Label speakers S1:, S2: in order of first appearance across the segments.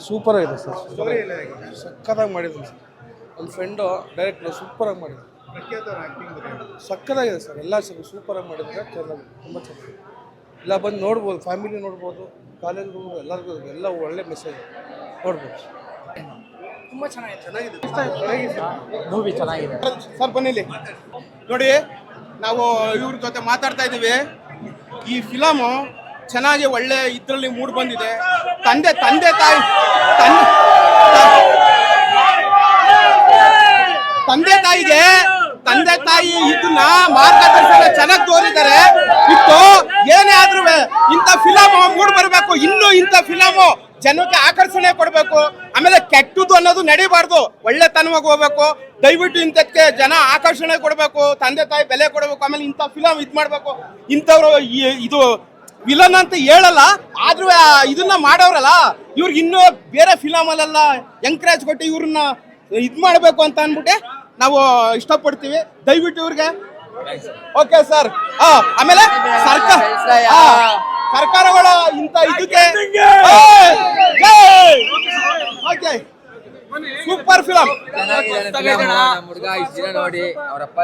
S1: Super ಆಗಿದೆ sir, ಸಕ್ಕತ್ತಾಗಿ ಮಾಡಿದ್ರು sir. ಒಂದು ಫ್ರೆಂಡು ಡೈರೆಕ್ಟ್ರು ಸೂಪರಾಗಿ ಮಾಡಿದ್ರು, ಸಕ್ಕತ್ತಾಗಿದೆ ಸರ್. ಎಲ್ಲ ಸೂಪರಾಗಿ ಮಾಡಿದ್ರೆ ಚೆನ್ನಾಗಿ, ತುಂಬ ಚೆನ್ನಾಗಿ. ಎಲ್ಲ ಬಂದು ನೋಡ್ಬೋದು, ಫ್ಯಾಮಿಲಿ ನೋಡ್ಬೋದು, ಕಾಲೇಜ್ಗಳು ಎಲ್ಲರಿಗೂ ಎಲ್ಲ ಒಳ್ಳೆ ಮೆಸೇಜ್ ನೋಡ್ಬೋದು.
S2: ತುಂಬ ಚೆನ್ನಾಗಿದೆ.
S3: ಮೂವಿ ಚೆನ್ನಾಗಿದೆ
S2: ಸರ್ ಬನ್ನಿಲ್ಲಿ ನೋಡಿ, ನಾವು ಇವ್ರ ಜೊತೆ ಮಾತಾಡ್ತಾ ಇದ್ದೀವಿ. ಈ ಫಿಲಮು ಚೆನ್ನಾಗಿ ಒಳ್ಳೆ ಇದರಲ್ಲಿ ಮೂಡ್ ಬಂದಿದೆ. ತಂದೆ ತಾಯಿ ಇದನ್ನ ಮಾರ್ಗದರ್ಶನ ಚೆನ್ನಾಗಿ ತೋರಿದ್ದಾರೆ. ಇತ್ತು ಏನೇ ಆದ್ರೂ ಇಂಥ ಫಿಲಮ್ ಮೂಡ್ ಬರಬೇಕು, ಇನ್ನು ಇಂಥ ಫಿಲಮು ಜನಕ್ಕೆ ಆಕರ್ಷಣೆ ಕೊಡಬೇಕು. ಆಮೇಲೆ ಕೆಟ್ಟದ್ದು ಅನ್ನೋದು ನಡಿಬಾರ್ದು, ಒಳ್ಳೆತನವಾಗಿ ಹೋಗ್ಬೇಕು. ದಯವಿಟ್ಟು ಇಂಥಕ್ಕೆ ಜನ ಆಕರ್ಷಣೆ ಕೊಡಬೇಕು, ತಂದೆ ತಾಯಿ ಬೆಲೆ ಕೊಡಬೇಕು. ಆಮೇಲೆ ಇಂಥ ಫಿಲಮ್ ಇದು ಮಾಡಬೇಕು. ಇಂಥವ್ರು ಇದು ವಿಲನ್ ಅಂತ ಹೇಳಲ್ಲ, ಆದ್ರೂ ಇದನ್ನ ಮಾಡೋರಲ್ಲ ಇವ್ರಿಗೆ ಇನ್ನೂ ಬೇರೆ ಫಿಲಮಲ್ಲೆಲ್ಲ ಎಂಕರೇಜ್ ಕೊಟ್ಟು ಇವ್ರನ್ನ ಇದು ಮಾಡಬೇಕು ಅಂತ ಅಂದ್ಬಿಟ್ಟೆ ನಾವು ಇಷ್ಟಪಡ್ತೀವಿ. ದಯವಿಟ್ಟು ಇವ್ರಿಗೆ ಓಕೆ ಸರ್. ಆಮೇಲೆ ಸರ್ಕಾರಗಳು ಇಂಥ ಇದಕ್ಕೆ ಓಕೆ ಸೂಪರ್ ಫಿಲಮ್.
S3: ಹುಡುಗ ಇಷ್ಟ ದಿನ ನೋಡಿ ಅವರಪ್ಪ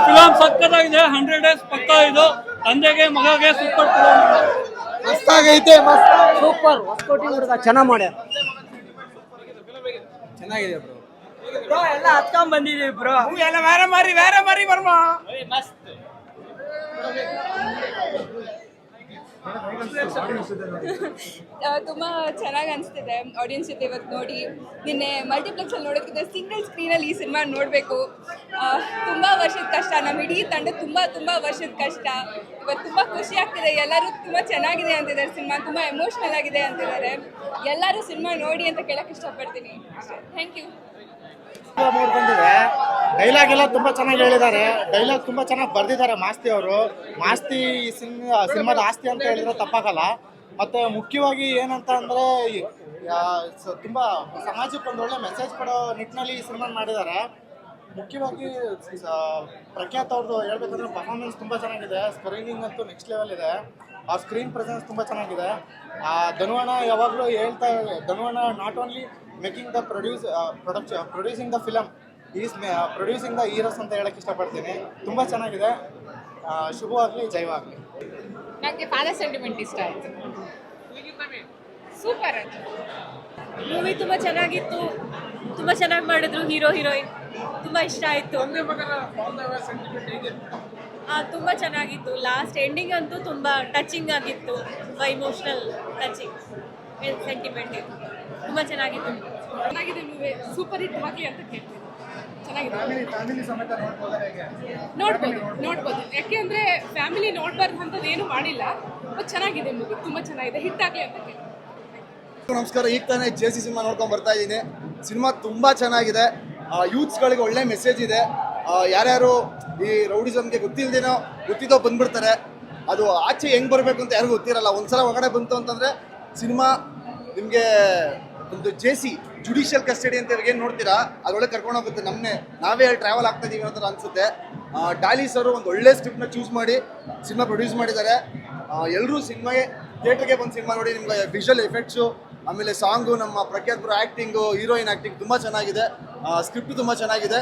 S4: ಫಿಲಂ ಸಕ್ಕತ್ತಾಗಿದೆ. 100 ಡೇಸ್ ಪಕ್ಕ ಇದು ತಂದೆಗೆ ಮಗಗೆ ಸೂಪರ್
S2: ಮಸ್ತಾಗೈತೆ,
S3: ಸೂಪರ್ ಹೊಸಕೋಟಿ ಹುಡುಗ ಚೆನ್ನಾಗಿ ಮಾಡ್ಯಾರ.
S2: ಚೆನ್ನಾಗಿದೆ ಬ್ರೋ.
S3: ಎಲ್ಲ ಹತ್ಕೊಂಡ್ ಬಂದಿದೀವಿ ಬ್ರೋ.
S2: ಎಲ್ಲ ಬೇರೆ ಮಾರಿ ಬರ್ಮ
S4: ಮಸ್ತ್.
S5: ತುಂಬ ಚೆನ್ನಾಗಿ ಅನಿಸ್ತಿದೆ ಆಡಿಯನ್ಸ್ ಜೊತೆ ಇವತ್ತು ನೋಡಿ. ನಿನ್ನೆ ಮಲ್ಟಿಪ್ಲೆಕ್ಸಲ್ಲಿ ನೋಡೋದಕ್ಕಿಂತ ಸಿಂಗಲ್ ಸ್ಕ್ರೀನಲ್ಲಿ ಈ ಸಿನಿಮಾ ನೋಡಬೇಕು. ತುಂಬ ವರ್ಷದ ಕಷ್ಟ, ನಮ್ಮ ಇಡೀ ತಂಡ ತುಂಬ ವರ್ಷದ ಕಷ್ಟ. ಇವತ್ತು ತುಂಬ ಖುಷಿ ಆಗ್ತಿದೆ. ಎಲ್ಲರೂ ತುಂಬ ಚೆನ್ನಾಗಿದೆ ಅಂತಿದ್ದಾರೆ, ಸಿನಿಮಾ ತುಂಬ ಎಮೋಷ್ನಲ್ ಆಗಿದೆ ಅಂತಿದ್ದಾರೆ. ಎಲ್ಲರೂ ಸಿನಿಮಾ ನೋಡಿ ಅಂತ ಕೇಳಕ್ಕೆ ಇಷ್ಟಪಡ್ತೀನಿ. Thank you.
S6: ಮೂಡ್ ಬಂದಿದೆ. ಡೈಲಾಗ್ ಎಲ್ಲ ತುಂಬಾ ಚೆನ್ನಾಗಿ ಹೇಳಿದ್ದಾರೆ. ಡೈಲಾಗ್ ತುಂಬಾ ಚೆನ್ನಾಗಿ ಬರ್ದಿದ್ದಾರೆ ಮಾಸ್ತಿ ಅವರು. ಮಾಸ್ತಿ ಸಿನಿಮಾದ ಆಸ್ತಿ ಅಂತ ಹೇಳಿದ್ರೆ ತಪ್ಪಾಗಲ್ಲ. ಮತ್ತೆ ಮುಖ್ಯವಾಗಿ ಏನಂತ ಅಂದ್ರೆ ತುಂಬಾ ಸಮಾಜಕ್ಕೆ ಒಂದು ಒಳ್ಳೆ ಮೆಸೇಜ್ ಕೊಡೋ ನಿಟ್ಟಿನಲ್ಲಿ ಈ ಸಿನಿಮಾ ಮಾಡಿದ್ದಾರೆ. ಮುಖ್ಯವಾಗಿ ಪ್ರಖ್ಯಾತ್ ಅವ್ರದ್ದು ಹೇಳ್ಬೇಕಂದ್ರೆ ಪರ್ಫಾರ್ಮೆನ್ಸ್ ತುಂಬಾ ಚೆನ್ನಾಗಿದೆ. ಸ್ಕ್ರೀನಿಂಗ್ ಅಂತೂ ನೆಕ್ಸ್ಟ್ ಲೆವೆಲ್ ಇದೆ. ಆ ಸ್ಕ್ರೀನ್ ಪ್ರೆಸೆನ್ಸ್ ತುಂಬ ಚೆನ್ನಾಗಿದೆ. ಧನುವಣ್ಣ ಯಾವಾಗಲೂ ಹೇಳ್ತಾ, ಧನುವಣ್ಣ not only making the producing the film, is producing the heroes ಅಂತ ಹೇಳಕ್ಕೆ ಇಷ್ಟಪಡ್ತೀನಿ. ತುಂಬ ಚೆನ್ನಾಗಿದೆ. ಶುಭವಾಗಲಿ, ಜಯವಾಗಲಿ.
S5: ನನಗೆ ಫಾದರ್ ಸೆಂಟಿಮೆಂಟ್ ಇಷ್ಟ ಆಯಿತು. ಸೂಪರ್ ಆಯಿತು
S7: ಮೂವಿ. ತುಂಬ ಚೆನ್ನಾಗಿತ್ತು, ತುಂಬ ಚೆನ್ನಾಗಿ ಮಾಡಿದ್ರು ಹೀರೋ ಹೀರೋಯಿನ್. ತುಂಬ ಇಷ್ಟ ಆಯಿತು. ತುಂಬ ಚೆನ್ನಾಗಿತ್ತು. ಲಾಸ್ಟ್ ಎಂಡಿಂಗ್ ಅಂತೂ ತುಂಬ ಟಚಿಂಗ್ ಆಗಿತ್ತು. ತುಂಬ ಇಮೋಷ್ನಲ್ ಟಚಿಂಗ್ ಸೆಂಟಿಮೆಂಟ್ ಇತ್ತು. ತುಂಬ ಚೆನ್ನಾಗಿತ್ತು
S5: ಮೂವಿ. ಸೂಪರ್ ಹಿಟ್ ಆಗಲಿ ಅಂತ ಕೇಳ್ತೀನಿ. ಚೆನ್ನಾಗಿದೆ, ನೋಡ್ಬೋದು. ಯಾಕೆಂದರೆ ಫ್ಯಾಮಿಲಿ ನೋಡ್ಬಾರ್ದು ಅಂಥದ್ದು ಏನು ಮಾಡಿಲ್ಲ. ಬಟ್ ಚೆನ್ನಾಗಿದೆ ಮೂವಿ, ತುಂಬ ಚೆನ್ನಾಗಿದೆ. ಹಿಟ್ ಆಗಲಿ ಅಂತ ಕೇಳ್ತೀನಿ.
S8: ನಮಸ್ಕಾರ. ಈಗ ತಾನೇ JC ಸಿನಿಮಾ ನೋಡ್ಕೊಂಡು ಬರ್ತಾ ಇದ್ದೀನಿ. ಸಿನಿಮಾ ತುಂಬ ಚೆನ್ನಾಗಿದೆ. ಯೂತ್ಸ್ಗಳಿಗೆ ಒಳ್ಳೆ ಮೆಸೇಜ್ ಇದೆ. ಯಾರ್ಯಾರು ಈ ರೌಡಿಸಮ್ಗೆ ಗೊತ್ತಿದ್ದೋ ಬಂದ್ಬಿಡ್ತಾರೆ. ಅದು ಆಚೆ ಹೆಂಗೆ ಬರಬೇಕು ಅಂತ ಯಾರಿಗೂ ಗೊತ್ತಿರಲ್ಲ. ಒಂದ್ಸಲ ಹೊರಗಡೆ ಬಂತು ಅಂತಂದರೆ ಸಿನಿಮಾ ನಿಮಗೆ ಒಂದು JC ಜುಡಿಷಿಯಲ್ ಕಸ್ಟಡಿ ಅಂತ ಏನು ನೋಡ್ತೀರಾ ಅದರೊಳಗೆ ಕರ್ಕೊಂಡು ಹೋಗುತ್ತೆ. ನಾವೇ ಟ್ರಾವೆಲ್ ಆಗ್ತಾ ಇದೀವಿ ಅಂತ ಅನಿಸುತ್ತೆ. ಡಾಲಿ ಸರು ಒಂದು ಒಳ್ಳೆ ಸ್ಕ್ರಿಪ್ಟ್ನ ಚೂಸ್ ಮಾಡಿ ಸಿನಿಮಾ ಪ್ರೊಡ್ಯೂಸ್ ಮಾಡಿದ್ದಾರೆ. ಎಲ್ಲರೂ ಸಿನಿಮಾಗೆ ಥಿಯೇಟ್ರಿಗೆ ಬಂದು ಸಿನಿಮಾ ನೋಡಿ. ನಿಮ್ಗೆ ವಿಷುವಲ್ ಎಫೆಕ್ಟ್ಸು, ಆಮೇಲೆ ಸಾಂಗು, ನಮ್ಮ Prakhyath bro acting, heroine acting ತುಂಬ ಚೆನ್ನಾಗಿದೆ. ಸ್ಕ್ರಿಪ್ಟು ತುಂಬ ಚೆನ್ನಾಗಿದೆ.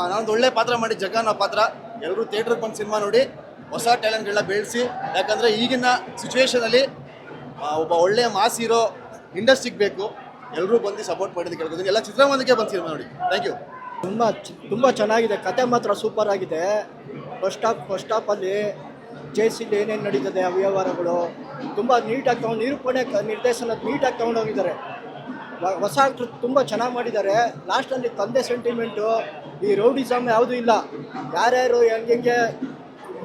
S8: ನಾನೊಂದು ಒಳ್ಳೆ ಪಾತ್ರ ಮಾಡಿ ಜಗನ್ನ ಪಾತ್ರ. ಎಲ್ಲರೂ ಥಿಯೇಟ್ರಿಗೆ ಬಂದು ಸಿನಿಮಾ ನೋಡಿ ಹೊಸ ಟ್ಯಾಲೆಂಟ್ಗಳನ್ನ ಬೆಳೆಸಿ. ಯಾಕಂದರೆ ಈಗಿನ ಸಿಚುವೇಷನಲ್ಲಿ ಒಬ್ಬ ಒಳ್ಳೆಯ ಮಾಸ್ ಹೀರೋ ಇಂಡಸ್ಟ್ರಿಗೆ ಬೇಕು. ಎಲ್ಲರೂ ಬಂದು ಸಪೋರ್ಟ್ ಮಾಡಿದ್ದು ಕೇಳ್ಬೋದು. ಎಲ್ಲ ಚಿತ್ರಮಂದಿರಕ್ಕೆ ಬಂದು ಸಿನಿಮಾ ನೋಡಿ. Thank you.
S6: ತುಂಬ ಚೆನ್ನಾಗಿದೆ. ಕತೆ ಮಾತ್ರ ಸೂಪರ್ ಆಗಿದೆ. ಫಸ್ಟ್ ಹಾಫಲ್ಲಿ JCಲಿ ಏನೇನು ನಡೀತದೆ ಅವ್ಯವಹಾರಗಳು ತುಂಬ ನೀಟಾಗಿ ನಿರೂಪಣೆ ನಿರ್ದೇಶನ ನೀಟಾಗಿ ತೊಗೊಂಡೋಗಿದ್ದಾರೆ. ಹೊಸ ತುಂಬ ಚೆನ್ನಾಗಿ ಮಾಡಿದ್ದಾರೆ. ಲಾಸ್ಟಲ್ಲಿ ತಂದೆ ಸೆಂಟಿಮೆಂಟು, ಈ ರೌಡಿಸಮ್ ಯಾವುದೂ ಇಲ್ಲ. ಯಾರ್ಯಾರು ಹೆಂಗೆ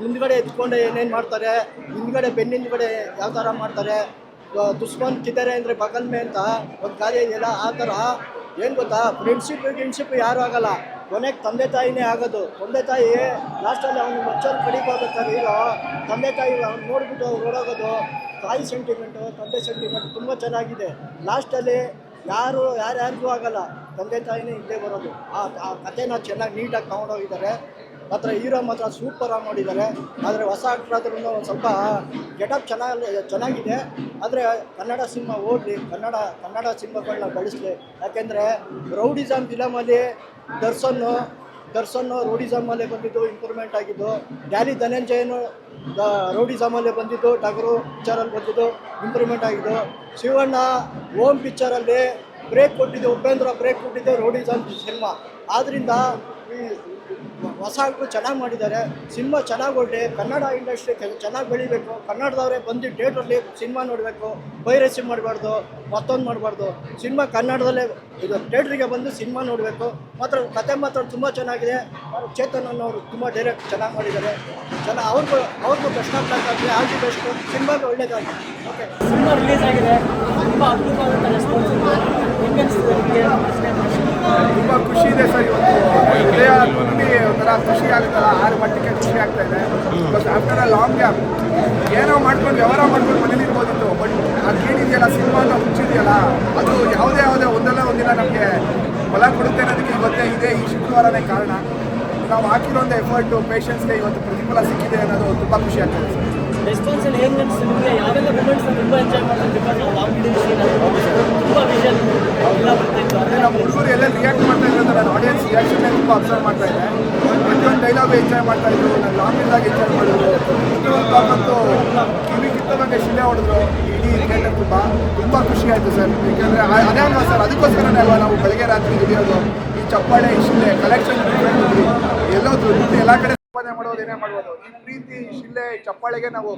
S6: ಮುಂದ್ಗಡೆ ಎತ್ಕೊಂಡೆ ಏನೇನು ಮಾಡ್ತಾರೆ, ಹಿಂದ್ಗಡೆ ಬೆನ್ನಿಂದ್ಗಡೆ ಯಾವ ಥರ ಮಾಡ್ತಾರೆ, ದುಶ್ಮನ್ ಕಿದ್ದಾರೆ ಅಂದರೆ ಬಗಲ್ ಮೇ ಅಂತ ಒಂದು ಕಾರ್ಯ ಇದೆಯಲ್ಲ, ಆ ಥರ ಏನು ಗೊತ್ತಾ, ಫ್ರೆಂಡ್ಶಿಪ್ ಯಾರೂ ಆಗಲ್ಲ. ಕೊನೆಗೆ ತಂದೆ ತಾಯಿನೇ ಆಗೋದು. ತಂದೆ ತಾಯಿ ಲಾಸ್ಟಲ್ಲಿ ಅವನು ಮಚ್ಚಲ್ಲಿ ಕಡಿಗೆ ಹೋಗ್ಬೇಕಾದ್ರೆ ಈಗ ತಂದೆ ತಾಯಿ ಅವ್ನು ನೋಡಿಬಿಟ್ಟು ಓಡೋಗೋದು. ತಾಯಿ ಸೆಂಟಿಮೆಂಟು, ತಂದೆ ಸೆಂಟಿಮೆಂಟ್ ತುಂಬ ಚೆನ್ನಾಗಿದೆ. ಲಾಸ್ಟಲ್ಲಿ ಯಾರಿಗೂ ಆಗಲ್ಲ. ತಂದೆ ತಾಯಿನೇ ಹಿಂದೆ ಬರೋದು. ಆ ಕಥೆನ ಚೆನ್ನಾಗಿ ನೀಟಾಗಿ ತೊಗೊಂಡೋಗಿದ್ದಾರೆ. ಮಾತ್ರ ಹೀರೋ ಮಾತ್ರ ಸೂಪರಾಗಿ ಮಾಡಿದ್ದಾರೆ. ಆದರೆ ಹೊಸ ಆಕ್ಟರ್ ಆದ್ರೂ ಒಂದು ಸ್ವಲ್ಪ ಗೆಟಪ್ ಚೆನ್ನಾಗಿದೆ. ಆದರೆ ಕನ್ನಡ ಸಿನಿಮಾ ಓಡಲಿ, ಕನ್ನಡ ಸಿನಿಮಾಗಳನ್ನ ಬೆಳೆಸಲಿ. ಯಾಕೆಂದರೆ ರೌಡಿಸಮ್ ಫಿಲಮಲ್ಲಿ ದರ್ಶನ್ ರೌಡಿಸಮಲ್ಲೇ ಬಂದಿದ್ದು ಇಂಪ್ರೂವ್ಮೆಂಟ್ ಆಗಿದ್ದು. ಡ್ಯಾಲಿ ಧನಂಜಯನು ರೌಡಿಸಮಲ್ಲೇ ಬಂದಿದ್ದು, ಟಗರು ಪಿಕ್ಚರಲ್ಲಿ ಬಂದಿದ್ದು ಇಂಪ್ರೂವ್ಮೆಂಟ್ ಆಗಿದ್ದು. ಶಿವಣ್ಣ ಓಮ್ ಪಿಕ್ಚರಲ್ಲಿ ಬ್ರೇಕ್ ಕೊಟ್ಟಿದ್ದು, ಉಪೇಂದ್ರ ಬ್ರೇಕ್ ಕೊಟ್ಟಿದ್ದು ರೌಡಿಸಮ್ ಸಿನಿಮಾ. ಆದ್ದರಿಂದ ಈ ಹೊಸ ಆಕ್ಟ್ರು ಚೆನ್ನಾಗಿ ಮಾಡಿದ್ದಾರೆ. ಸಿನಿಮಾ ಚೆನ್ನಾಗಿ ಹೊರಟೆ, ಕನ್ನಡ ಇಂಡಸ್ಟ್ರಿ ಚೆನ್ನಾಗಿ ಬೆಳಿಬೇಕು. ಕನ್ನಡದವರೇ ಬಂದು ಥಿಯೇಟ್ರಲ್ಲಿ ಸಿನಿಮಾ ನೋಡಬೇಕು, ಪೈರಸಿ ಮಾಡಬಾರ್ದು, ಮತ್ತೊಂದು ಮಾಡಬಾರ್ದು. ಸಿನಿಮಾ ಕನ್ನಡದಲ್ಲೇ ಇದು ಥಿಯೇಟ್ರಿಗೆ ಬಂದು ಸಿನಿಮಾ ನೋಡಬೇಕು. ಮಾತ್ರ ಕತೆ ಮಾತ್ರ ತುಂಬ ಚೆನ್ನಾಗಿದೆ. ಚೇತನ್ ಅನ್ನೋರು ತುಂಬ ಡೈರೆಕ್ಟ್ ಚೆನ್ನಾಗಿ ಮಾಡಿದ್ದಾರೆ. ಅವ್ರಿಗೂ ಬೆಸ್ಟ್ ಆಗ್ತಕ್ಕಂಥ ಆಲ್ ದಿ ಬೆಸ್ಟ್. ಸಿನಿಮಾಗೆ ಒಳ್ಳೇದಾಗಿ. ಓಕೆ,
S9: ಸಿನಿಮಾ ರಿಲೀಸ್ ಆಗಿದೆ, ತುಂಬ ಅದ್ಭುತವಾದಂಥ ರೆಸ್ಪಾನ್ಸ್ ಇದೆ. ಹೆಂಗೆ ಅನಿಸ್ತದೆ ನಿಮಗೆ?
S10: ತುಂಬ ಖುಷಿ ಇದೆ ಸರ್. ಇವತ್ತು ಹೃದಯ ತುಂಬಿ ಒಂಥರ ಖುಷಿ ಆಗುತ್ತಲ್ಲ, ಆರು ಮಟ್ಟಿಗೆ ಖುಷಿ ಆಗ್ತಾ ಇದೆ. But after a long gap ಏನೋ ಮಾಡ್ಕೊಂಡು ವ್ಯವಹಾರ ಮಾಡ್ಕೊಂಡು ಮನೇಲಿ ಇರ್ಬೋದಿತ್ತು. ಬಟ್ ಅದು ಏನಿದೆಯಲ್ಲ, ಸಿನಿಮಾ ಅಂತ ಹುಚ್ಚಿದೆಯಲ್ಲ, ಅದು ಯಾವುದೇ ಒಂದಲ್ಲ ಒಂದಿನ ನಮಗೆ ಫಲ ಕೊಡುತ್ತೆ ಅನ್ನೋದಕ್ಕೆ ಇವತ್ತೇ ಇದೆ, ಈ ಶುಕ್ರವಾರನೇ ಕಾರಣ. ನಾವು ಹಾಕಿರೋ ಒಂದು ಎಫರ್ಟು, ಪೇಷನ್ಸ್ಗೆ ಇವತ್ತು ಪ್ರತಿಫಲ ಸಿಕ್ಕಿದೆ ಅನ್ನೋದು ತುಂಬ ಖುಷಿ ಆಗ್ತದೆ ಸರ್.
S9: ರೆಸ್ಪಾನ್ಸಲ್ಲಿ ಹೆಂಗೆ ಅನಿಸ್ತು ನಿಮಗೆ? ಯಾವೆಲ್ಲ ಮೂಮೆಂಟ್ಸ್ನ ತುಂಬ ಎಂಜಾಯ್ ಮಾಡ್ತಾರೆ? ಬಿಕಾಸ್ ಲಾಂಗ್ ಹಿಡಿದ ಸೀನ್ ತುಂಬ ವಿಷನ್ ಎಲ್ಲ ಬರ್ತಿತ್ತು.
S10: ಅಂದರೆ ನಮ್ಮ ಹುಡುಗರು ಎಲ್ಲ ರಿಯಾಕ್ಟ್ ಮಾಡ್ತಾ ಇದ್ದಾರೆ. ನಾನು ಆಡಿಯನ್ಸ್ ರಿಯಾಕ್ಷನ್ನೇ ತುಂಬ ಅಬ್ಸರ್ವ್ ಮಾಡ್ತಾ ಇದ್ದೆ. ಪ್ರತಿಯೊಂದು ಡೈಲಾಗು ಎಂಜಾಯ್ ಮಾಡ್ತಾ ಇದ್ರು, ನಾನು ಲಾಂಗ್ ಇದ್ದಾಗ ಎಂಜಾಯ್ ಮಾಡಿದ್ರು. ಪ್ರತಿಯೊಂದು ಕಿವಿ ಕಿತ್ತದಂಗೆ ಶಿಲೆ ಹೊಡೆದ್ರು. ಇಡೀ ಥಿಯೇಟರ್ ತುಂಬ ಖುಷಿ ಆಯಿತು ಸರ್. ಯಾಕೆಂದರೆ ಅದೇ ಅಲ್ವಾ ಸರ್, ಅದಕ್ಕೋಸ್ಕರನೇ ಅಲ್ವಾ ನಾವು ಬೆಳಗ್ಗೆ ರಾತ್ರಿ ದುಡಿಯೋದು. ಈ ಚಪ್ಪಾಳೆ, ಈ ಶಿಲೆ ಕಲೆಕ್ಷನ್ ಎಲ್ಲೋ ದುಡ್ಡು ಎಲ್ಲ ಕಡೆ ಸಂಪಾದನೆ ಮಾಡೋದು, ಏನೇ ಮಾಡ್ಬೋದು. ಈ ಪ್ರೀತಿ, ಶಿಲೆ, ಚಪ್ಪಾಳೆಗೆ ನಾವು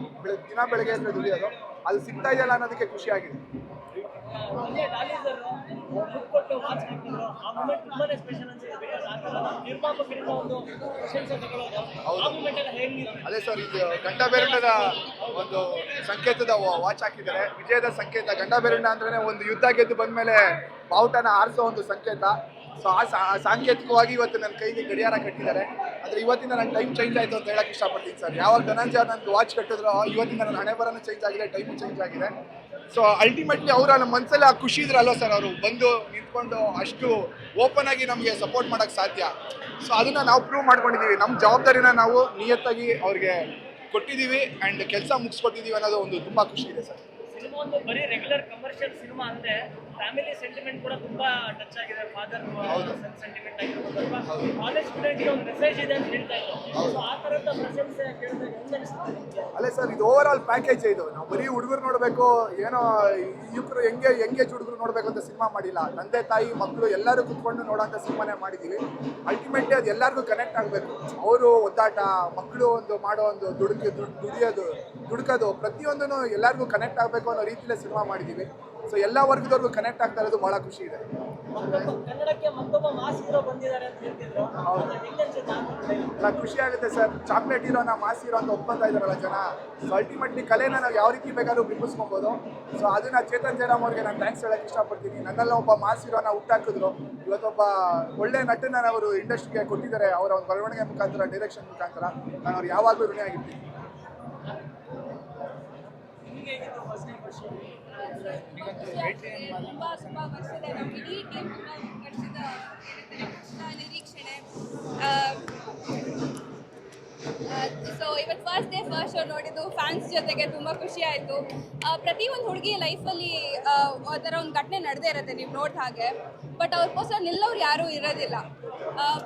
S10: ದಿನ ಬೆಳಗ್ಗೆ ಅಂದರೆ ದುಡಿಯೋದು. ಅದು ಸಿಗ್ತಾ ಇದೆಯಲ್ಲ ಅನ್ನೋದಕ್ಕೆ ಖುಷಿ ಆಗಿದೆ.
S9: ಕೊಟ್ಟು ವಾಚ್ ಹಾಕಿದ್ರು, ಆ ಮೂಮೆಂಟ್ ತುಂಬಾನೇ ಸ್ಪೆಷಲ್ ಅನ್ಸುತ್ತೆ. ಬಿಕಾಸ್ ಆ ಥರ ನಿರ್ಮಾಪಕರಿಂದ ಒಂದು ಪ್ರಶಂಸೆ ತಗೊಳ್ಳೋದು, ಆ ಮೂಮೆಂಟ್ ಎಲ್ಲ ಹೇಗೆ?
S10: ಅದೇ ಸರ್, ಇದು ಗಂಡಬೇರುಂಡದ ಒಂದು ಸಂಕೇತದ ವಾಚ್ ಹಾಕಿದ್ದಾರೆ. ವಿಜಯದ ಸಂಕೇತ. ಗಂಡಬೇರುಂಡ ಅಂದ್ರೆ ಒಂದು ಯುದ್ಧ ಗೆದ್ದು ಬಂದ್ಮೇಲೆ ಬಾವುಟನ ಆರಿಸೋ ಒಂದು ಸಂಕೇತ. ಸೊ ಆ ಸಾಂಕೇತಿಕವಾಗಿ ಇವತ್ತು ನನ್ನ ಕೈಗೆ ಗಡಿಯಾರ ಕಟ್ಟಿದ್ದಾರೆ. ಆದರೆ ಇವತ್ತಿಂದ ನನ್ನ ಟೈಮ್ ಚೇಂಜ್ ಆಯಿತು ಅಂತ ಹೇಳಕ್ಕೆ ಇಷ್ಟಪಡ್ತೀನಿ ಸರ್. ಯಾವಾಗ ಧನಂಜಯ ನನಗೆ ವಾಚ್ ಕಟ್ಟಿದ್ರು, ಇವತ್ತಿಂದ ನನ್ನ ಹಣೆ ಬರೋನು ಚೇಂಜ್ ಆಗಿದೆ, ಟೈಮು ಚೇಂಜ್ ಆಗಿದೆ. ಸೊ ಅಲ್ಟಿಮೇಟ್ಲಿ ಅವರ ನಮ್ಮ ಮನಸ್ಸಲ್ಲಿ ಆ ಖುಷಿ ಇದ್ರಲ್ವ ಸರ್, ಅವರು ಬಂದು ನಿಂತ್ಕೊಂಡು ಅಷ್ಟು ಓಪನ್ ಆಗಿ ನಮಗೆ ಸಪೋರ್ಟ್ ಮಾಡೋಕ್ಕೆ ಸಾಧ್ಯ. ಸೊ ಅದನ್ನು ನಾವು ಪ್ರೂವ್ ಮಾಡ್ಕೊಂಡಿದ್ದೀವಿ. ನಮ್ಮ ಜವಾಬ್ದಾರಿನ ನಾವು ನಿಯತ್ತಾಗಿ ಅವ್ರಿಗೆ ಕೊಟ್ಟಿದ್ದೀವಿ ಆ್ಯಂಡ್ ಕೆಲಸ ಮುಗಿಸ್ಕೊಟ್ಟಿದ್ದೀವಿ ಅನ್ನೋದು ಒಂದು ತುಂಬ ಖುಷಿ ಇದೆ ಸರ್.
S9: ಸಿನಿಮಾ ಒಂದು ಬರೀ ರೆಗ್ಯುಲರ್ ಕಮರ್ಷಿಯಲ್ ಸಿನಿಮಾ ಅಂದರೆ ಫ್ಯಾಮಿಲಿ ಸೆಂಟಿಮೆಂಟ್ ಕೂಡ ತುಂಬಾ ಟಚ್ ಆಗಿದೆ. ಫಾದರ್ ಸೆಂಟಿಮೆಂಟ್ ಆಗಿರ್ಬೋದು, ಅಥವಾ ಕಾಲೇಜ್ ಸ್ಟೂಡೆಂಟ್ಗೆ ಒಂದು ಮೆಸೇಜ್ ಇದೆ ಅಂತ ಹೇಳ್ತಾ ಇದ್ರು. ಸೊ ಆ ಥರದ ಪ್ರಶಂಸೆ ಕೇಳಿದಾಗ ಹೆಂಗೆ ಅನಿಸ್ತದೆ ನಿಮಗೆ?
S10: ಅಲ್ಲೇ ಸರ್, ಇದು ಓವರ್ ಆಲ್ ಪ್ಯಾಕೇಜ್. ಇದು ನಾವು ಬರೀ ಹುಡುಗರು ನೋಡಬೇಕು, ಏನೋ ಯುವಕರು ಎಂಗೇಜ್ ಹುಡುಗರು ನೋಡಬೇಕು ಅಂತ ಸಿನಿಮಾ ಮಾಡಿಲ್ಲ. ತಂದೆ ತಾಯಿ ಮಕ್ಕಳು ಎಲ್ಲರೂ ಕುತ್ಕೊಂಡು ನೋಡೋಂಥ ಸಿನಿಮಾನೇ ಮಾಡಿದ್ದೀವಿ. ಅಲ್ಟಿಮೇಟ್ಲಿ ಅದು ಎಲ್ಲರಿಗೂ ಕನೆಕ್ಟ್ ಆಗಬೇಕು. ಅವರು ಒದ್ದಾಟ, ಮಕ್ಕಳು ಒಂದು ಮಾಡೋ ಒಂದು ದುಡುಕೋದು ಪ್ರತಿಯೊಂದೂ ಎಲ್ಲರಿಗೂ ಕನೆಕ್ಟ್ ಆಗಬೇಕು ಅನ್ನೋ ರೀತಿಯಲ್ಲೇ ಸಿನಿಮಾ ಮಾಡಿದ್ದೀವಿ. ಸೊ ಎಲ್ಲ ವರ್ಗದವ್ರಿಗೂ ಕನೆಕ್ಟ್ ಆಗ್ತಾ ಇರೋದು ಭಾಳ ಖುಷಿ ಇದೆ.
S9: ಕನ್ನಡಕ್ಕೆ ಮತ್ತೊಬ್ಬ ಮಾಸ್ ಹೀರೋ ಬಂದಿದ್ದಾರೆ ಅಂತ ಹೇಳ್ತಿದ್ರು.
S10: ನಂಗೆ ಖುಷಿ ಆಗುತ್ತೆ ಸರ್. ಚಾಕ್ಲೇಟ್ ಹೀರೋನ ಮಾಸ್ ಹೀರೋ ಅಂತ ಒಪ್ಕೊಂತ ಇದ್ದಾರಲ್ಲ ಜನ. ಸೊ ಅಲ್ಟಿಮೇಟ್ಲಿ ಕಲೆನ ನಾವು ಯಾವ ರೀತಿ ಬೇಕಾದ್ರೂ ಬಿಂಬಿಸ್ಕೊಬೋದು. ಸೊ ಅದನ್ನ ಚೇತನ್ ಜಯರಾಮ್ ಅವ್ರಿಗೆ ನಾನು ಥ್ಯಾಂಕ್ಸ್ ಹೇಳಕ್ಕೆ ಇಷ್ಟಪಡ್ತೀನಿ. ನನ್ನೆಲ್ಲ ಒಬ್ಬ ಮಾಸ್ ಹೀರೋನ ಹುಟ್ಟಾಕಿದ್ರು. ಇವತ್ತೊಬ್ಬ ಒಳ್ಳೆ ನಟನ ಅವರು ಇಂಡಸ್ಟ್ರಿಗೆ ಕೊಟ್ಟಿದ್ದಾರೆ. ಅವರ ಒಂದು ಬರವಣಿಗೆ ಮುಖಾಂತರ, ಡೈರೆಕ್ಷನ್ ಮುಖಾಂತರ ನಾನು ಅವ್ರು ಯಾವಾಗಲೂ ಋಣಿ ಆಗಿರ್ತೀನಿ.
S5: ತುಂಬಾ ವರ್ಷದ ನಮ್ಮ ಇಡೀ ಟೀಮ್ ತುಂಬಾ ವರ್ಷದ ನಿರೀಕ್ಷಣೆ. ಸೊ ಇವತ್ತು ಫಸ್ಟ್ ಡೇ ಫಸ್ಟ್ ಶೋ ನೋಡಿದ್ದು ಫ್ಯಾನ್ಸ್ ಜೊತೆಗೆ ತುಂಬ ಖುಷಿ ಆಯಿತು. ಪ್ರತಿಯೊಂದು ಹುಡುಗಿ ಲೈಫಲ್ಲಿ ಆ ಥರ ಒಂದು ಘಟನೆ ನಡೆದೇ ಇರುತ್ತೆ ನೀವು ನೋಡಿದ ಹಾಗೆ. ಬಟ್ ಅವ್ರಿಗೋಸ್ಕರ ನಿಲ್ಲೋರು ಯಾರೂ ಇರೋದಿಲ್ಲ.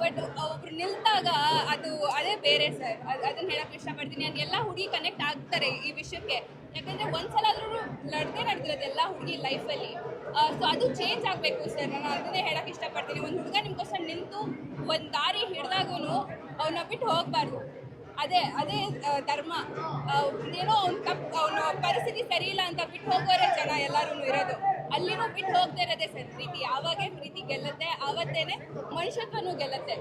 S5: ಬಟ್ ಒಬ್ರು ನಿಲ್ತಾಗ ಅದು ಅದೇ ಬೇರೆ ಸರ್. ಅದನ್ನು ಹೇಳೋಕ್ಕೆ ಇಷ್ಟಪಡ್ತೀನಿ. ಅದು ಎಲ್ಲ ಹುಡುಗಿ ಕನೆಕ್ಟ್ ಆಗ್ತಾರೆ ಈ ವಿಷಯಕ್ಕೆ. ಯಾಕಂದರೆ ಒಂದ್ಸಲ ಆದ್ರೂ ನಡೆದಿರೋದು ಎಲ್ಲ ಹುಡುಗಿ ಲೈಫಲ್ಲಿ. ಸೊ ಅದು ಚೇಂಜ್ ಆಗಬೇಕು ಸರ್. ನಾನು ಅದನ್ನೇ ಹೇಳೋಕ್ಕೆ ಇಷ್ಟಪಡ್ತೀನಿ. ಒಂದು ಹುಡುಗ ನಿಮ್ಗೋಸ್ಕರ ನಿಂತು ಒಂದು ದಾರಿ ಹಿಡಿದಾಗೂ ಅವನ್ನ ಬಿಟ್ಟು ಹೋಗಬಾರ್ದು. ಅದೇ ಧರ್ಮ. ಏನೋ ಅವನ ಪರಿಸ್ಥಿತಿ ಸರಿ ಇಲ್ಲ ಅಂತ ಬಿಟ್ಟು ಹೋಗೋರೆ ಜನ ಎಲ್ಲರೂ ಇರೋದು. ಅಲ್ಲಿನೂ ಬಿಟ್ಟು ಹೋಗದೆ ಇರೋದೇ ಸರ್ ಪ್ರೀತಿ. ಯಾವಾಗೇ ಪ್ರೀತಿ ಗೆಲ್ಲುತ್ತೆ ಆವತ್ತೇನೆ ಮನುಷ್ಯತ್ವನೂ ಗೆಲ್ಲುತ್ತೆ.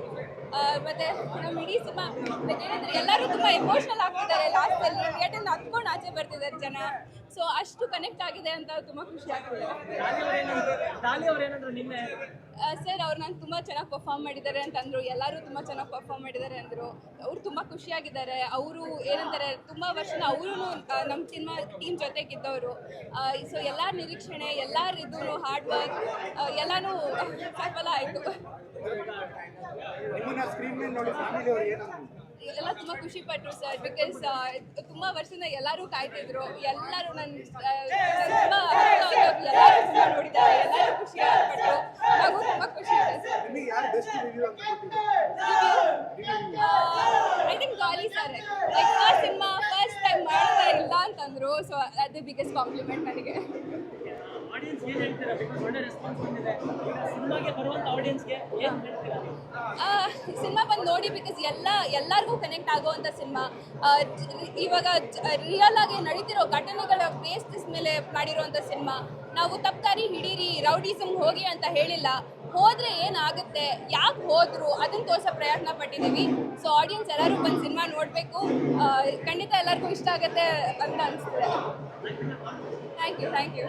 S5: ಮತ್ತು ನಮ್ಮ ಇಡೀ ಸಿನಿಮಾ ಏನಂದರೆ ಎಲ್ಲರೂ ತುಂಬ ಎಮೋಷ್ನಲ್ ಆಗ್ತಿದ್ದಾರೆ ಲಾಸ್ಟಲ್ಲಿ. ಥಿಯೇಟರ್ನ ಹತ್ಕೊಂಡು ಆಚೆ ಬರ್ತಿದ್ದಾರೆ ಜನ. ಸೊ ಅಷ್ಟು ಕನೆಕ್ಟ್ ಆಗಿದೆ ಅಂತ ತುಂಬ ಖುಷಿ ಆಗ್ತಿದೆ.
S9: ಡಾಲಿ ಅವ್ರೇನಂದ್ರು ನಿನ್ನೆ
S5: ಸರ್ ಅವ್ರು ನಾನು ತುಂಬ ಚೆನ್ನಾಗಿ ಪರ್ಫಾರ್ಮ್ ಮಾಡಿದ್ದಾರೆ ಅಂತಂದರು, ಎಲ್ಲರೂ ತುಂಬ ಚೆನ್ನಾಗಿ ಪರ್ಫಾರ್ಮ್ ಮಾಡಿದ್ದಾರೆ ಅಂದರು. ಅವ್ರು ತುಂಬ ಖುಷಿಯಾಗಿದ್ದಾರೆ. ಅವರು ಏನಂತಾರೆ ತುಂಬ ವರ್ಷ ಅವರು ನಮ್ಮ ಸಿನಿಮಾ ಟೀಮ್ ಜೊತೆಗಿದ್ದವರು. ಸೊ ಎಲ್ಲ ನಿರೀಕ್ಷಣೆ, ಎಲ್ಲರಿದ್ದು ಹಾರ್ಡ್ ವರ್ಕ್ ಎಲ್ಲನೂ ಸಫಲ ಆಯಿತು. ಎಲ್ಲ ತುಂಬ ಖುಷಿ ಪಟ್ಟರು ಸರ್, ಬಿಕಾಸ್ ತುಂಬ ವರ್ಷದಿಂದ ಎಲ್ಲರೂ ಕಾಯ್ತಿದ್ರು. ಎಲ್ಲರೂ ನನ್ನ ತುಂಬ ಎಲ್ಲರೂ ಸಿನಿಮಾ ನೋಡಿದ್ದಾರೆ, ಎಲ್ಲರೂ ಖುಷಿ ಪಟ್ಟರು. ಹಾಗೂ ತುಂಬ ಖುಷಿ ಇದೆ sir. I think Gali sir, like cinema first time ಮಾಡ್ತಾ ಇಲ್ಲ ಅಂತಂದ್ರು. ಸೊ ಅದೇ ಬಿಗ್ಗೆಸ್ಟ್ ಕಾಂಪ್ಲಿಮೆಂಟ್ ನನಗೆ.
S9: ಆಡಿಯನ್ಸ್ ಏನು ಹೇಳ್ತೀರಾ? ಬಿಕಾಸ್ ಒಳ್ಳೆ ರೆಸ್ಪಾನ್ಸ್ ಬಂದಿದೆ. ಸಿನಿಮಾಗೆ ಬರುವಂಥ ಆಡಿಯನ್ಸ್ಗೆ ಏನು ಹೇಳ್ತೀರಾ?
S5: ಸಿನಿಮಾ ಬಂದು ನೋಡಿ, ಬಿಕಾಸ್ ಎಲ್ಲರಿಗೂ ಕನೆಕ್ಟ್ ಆಗುವಂಥ ಸಿನಿಮಾ. ಇವಾಗ ರಿಯಲ್ ಆಗಿ ನಡೀತಿರೋ ಘಟನೆಗಳ ಬೇಸಿಸ್ ಮೇಲೆ ಮಾಡಿರುವಂಥ ಸಿನಿಮಾ. ನಾವು ತಪ್ಪಾರಿ ಹಿಡೀರಿ, ರೌಡಿಸಮ್ ಹೋಗಿ ಅಂತ ಹೇಳಿಲ್ಲ. ಹೋದರೆ ಏನಾಗುತ್ತೆ, ಯಾಕೆ ಹೋದ್ರು ಅದನ್ನು ತೋರಿಸೋ ಪ್ರಯತ್ನ ಪಟ್ಟಿದ್ದೀವಿ. ಸೊ ಆಡಿಯನ್ಸ್ ಎಲ್ಲರೂ ಬಂದು ಸಿನಿಮಾ ನೋಡಬೇಕು. ಖಂಡಿತ ಎಲ್ಲರಿಗೂ ಇಷ್ಟ ಆಗುತ್ತೆ ಅಂತ ಅನಿಸ್ತಿದೆ. Thank you.